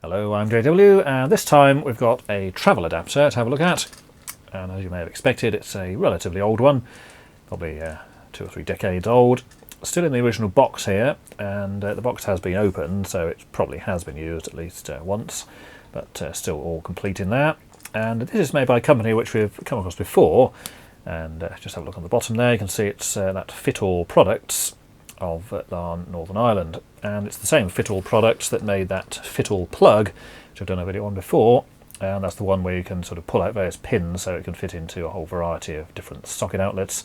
Hello, I'm JW, and this time we've got a travel adapter to have a look at. And as you may have expected, it's a relatively old one, probably 2 or 3 decades old. Still in the original box here, and the box has been opened, so it probably has been used at least once, but still all complete in there. And this is made by a company which we've come across before, and just have a look on the bottom there. You can see it's that Fittall Products of Larne, Northern Ireland, and it's the same Fittall Products that made that Fitall plug, which I've done a video on before, and that's the one where you can sort of pull out various pins so it can fit into a whole variety of different socket outlets.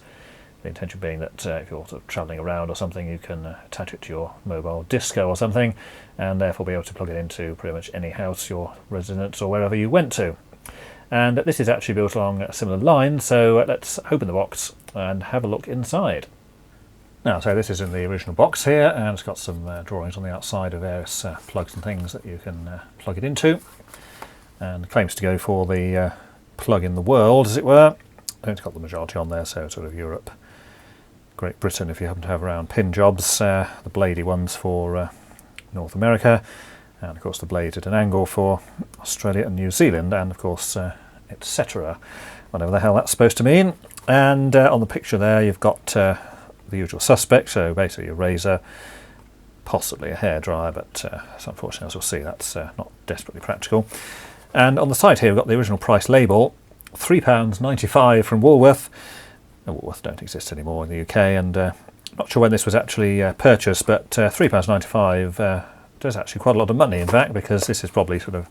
The intention being that if you're sort of travelling around or something, you can attach it to your mobile disco or something, and therefore be able to plug it into pretty much any house, your residence, or wherever you went to. And this is actually built along a similar line, so let's open the box and have a look inside. Now, so this is in the original box here, and it's got some drawings on the outside of various plugs and things that you can plug it into. And claims to go for the plug in the world, as it were. It's got the majority on there, so sort of Europe, Great Britain if you happen to have round pin jobs, the bladey ones for North America, and of course the blade at an angle for Australia and New Zealand, and of course etc. Whatever the hell that's supposed to mean. And on the picture there you've got the usual suspect, so basically a razor, possibly a hairdryer, but unfortunately, as we'll see, that's not desperately practical. And on the side here we've got the original price label, £3.95 from Woolworth. Woolworth don't exist anymore in the UK, and not sure when this was actually purchased, but £3.95 does actually quite a lot of money, in fact, because this is probably sort of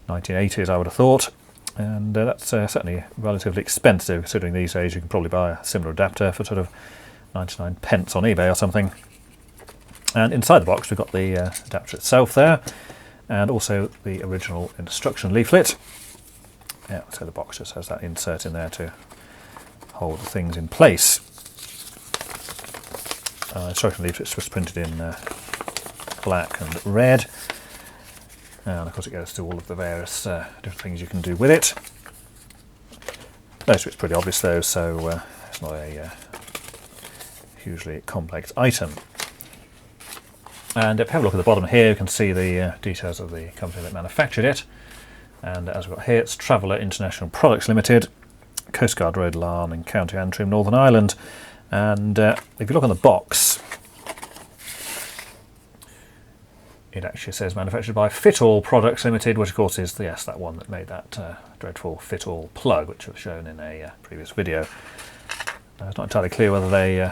1980s, I would have thought. And that's certainly relatively expensive, considering these days you can probably buy a similar adapter for sort of 99 pence on eBay or something. And inside the box we've got the adapter itself there, and also the original instruction leaflet. Yeah, so the box just has that insert in there to hold the things in place. Instruction leaflet's just printed in black and red, and of course it goes to all of the various different things you can do with it. Most of it's pretty obvious though, so it's not a hugely complex item. And if you have a look at the bottom here, you can see the details of the company that manufactured it. And as we've got here, it's Traveller International Products Limited, Coast Guard Road, Larne in County Antrim, Northern Ireland. And if you look on the box, it actually says manufactured by Fittall Products Limited, which of course is that one that made that dreadful Fitall plug, which I've shown in a previous video. It's not entirely clear whether they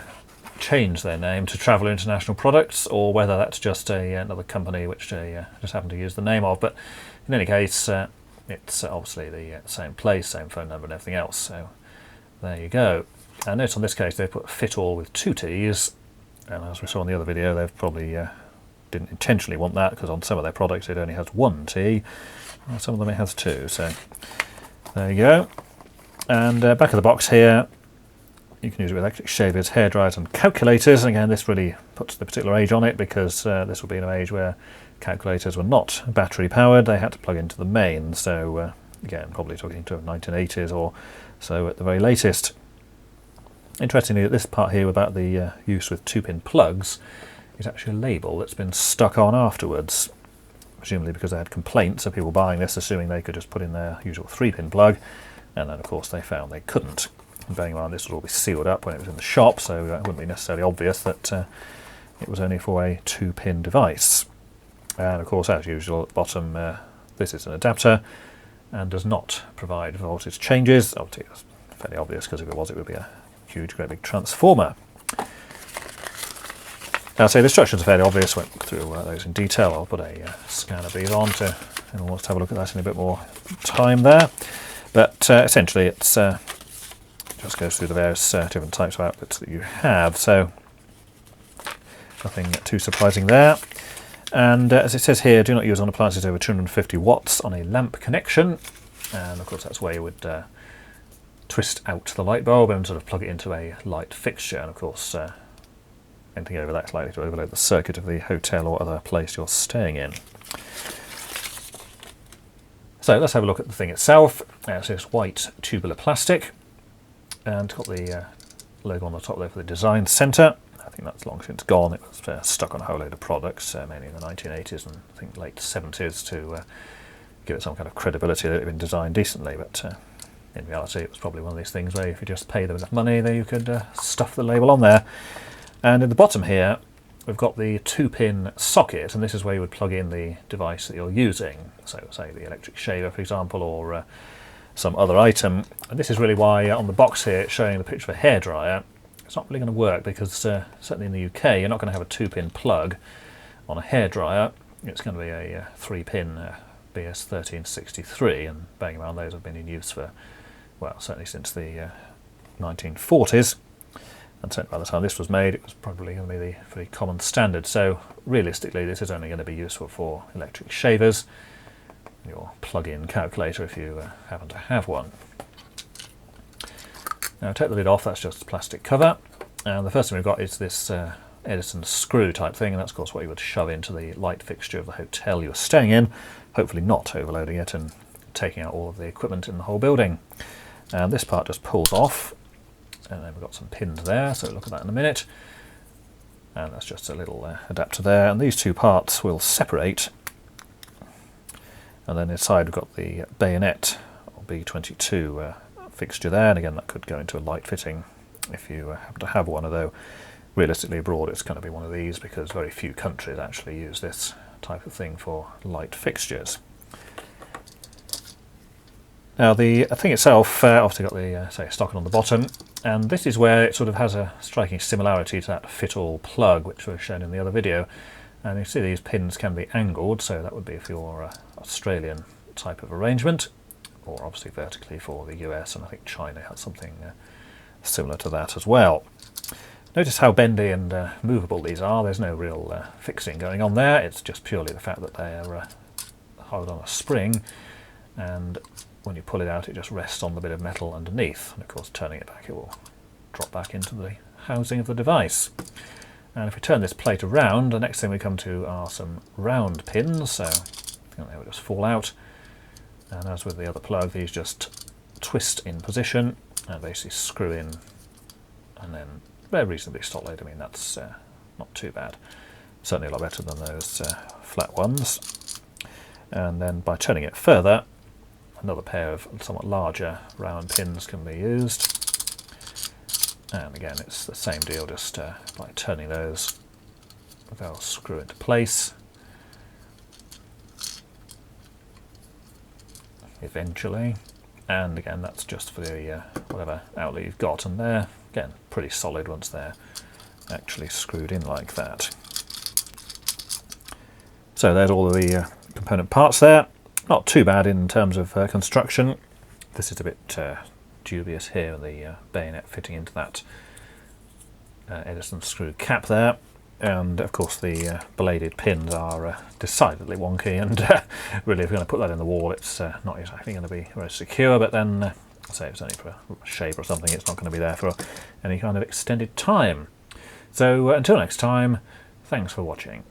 changed their name to Traveller International Products, or whether that's just another company which they just happened to use the name of. But in any case, it's obviously the same place, same phone number and everything else, so there you go. And notice on this case they've put Fitall with 2 T's, and as we saw in the other video, they've probably didn't intentionally want that, because on some of their products it only has 1 T, and some of them it has 2, so there you go. And back of the box here, you can use it with electric shavers, hairdryers and calculators. And again, this really puts the particular age on it, because this will be in an age where calculators were not battery powered, they had to plug into the main, so again, probably talking to 1980s or so at the very latest. Interestingly, this part here about the use with 2-pin plugs is actually a label that's been stuck on afterwards, presumably because they had complaints of people buying this assuming they could just put in their usual 3-pin plug, and then of course they found they couldn't. And bearing in mind this would all be sealed up when it was in the shop, so it wouldn't be necessarily obvious that it was only for a 2-pin device. And of course, as usual, at the bottom, this is an adapter and does not provide voltage changes. Obviously, it's fairly obvious, because if it was, it would be a huge, great big transformer. Now, so the instructions are fairly obvious. Went through those in detail. I'll put a scan of these on to anyone wants to have a look at that in a bit more time there. But essentially, it's just goes through the various different types of outlets that you have. So nothing too surprising there. And as it says here, do not use on appliances over 250 watts on a lamp connection. And of course that's where you would twist out the light bulb and sort of plug it into a light fixture. And of course anything over that's likely to overload the circuit of the hotel or other place you're staying in. So let's have a look at the thing itself. So it's white tubular plastic, and it's got the logo on the top there for the design centre. I think that's long since gone. It was stuck on a whole load of products, mainly in the 1980s and I think late 70s, to give it some kind of credibility that it had been designed decently, but in reality it was probably one of these things where if you just pay them enough money, then you could stuff the label on there. And in the bottom here we've got the 2-pin socket, and this is where you would plug in the device that you're using, so say the electric shaver for example, or some other item. And this is really why on the box here it's showing the picture of a hairdryer. It's not really going to work because certainly in the UK you're not going to have a 2-pin plug on a hairdryer. It's going to be a 3-pin BS1363, and bearing in mind those have been in use for, well, certainly since the 1940s, and certainly by the time this was made it was probably going to be the very common standard. So realistically this is only going to be useful for electric shavers, your plug-in calculator if you happen to have one. Now take the lid off, that's just a plastic cover, and the first thing we've got is this Edison screw type thing, and that's of course what you would shove into the light fixture of the hotel you're staying in, hopefully not overloading it and taking out all of the equipment in the whole building. And this part just pulls off, and then we've got some pins there, so we'll look at that in a minute. And that's just a little adapter there, and these two parts will separate. And then inside we've got the bayonet, or B22 fixture there, and again that could go into a light fitting if you happen to have one, although realistically abroad it's going to be one of these because very few countries actually use this type of thing for light fixtures. Now the thing itself obviously got the say stocking on the bottom, and this is where it sort of has a striking similarity to that Fittall plug which was shown in the other video. And you see these pins can be angled, so that would be for your Australian type of arrangement, or obviously vertically for the US, and I think China has something similar to that as well. Notice how bendy and movable these are. There's no real fixing going on there, it's just purely the fact that they're held on a spring, and when you pull it out it just rests on the bit of metal underneath, and of course turning it back it will drop back into the housing of the device. And if we turn this plate around, the next thing we come to are some round pins, so they will just fall out. And as with the other plug, these just twist in position and basically screw in, and then they're reasonably solid. I mean, that's not too bad. Certainly a lot better than those flat ones. And then by turning it further, another pair of somewhat larger round pins can be used. And again, it's the same deal, just by turning those, they'll screw into place eventually. And again, that's just for the whatever outlet you've got, and they're, again, pretty solid once they're actually screwed in like that. So there's all of the component parts there. Not too bad in terms of construction. This is a bit dubious here, the bayonet fitting into that Edison screw cap there, and of course the bladed pins are decidedly wonky, and really if you're going to put that in the wall it's not exactly going to be very secure, but then say it's only for a shape or something, it's not going to be there for any kind of extended time. So until next time, thanks for watching.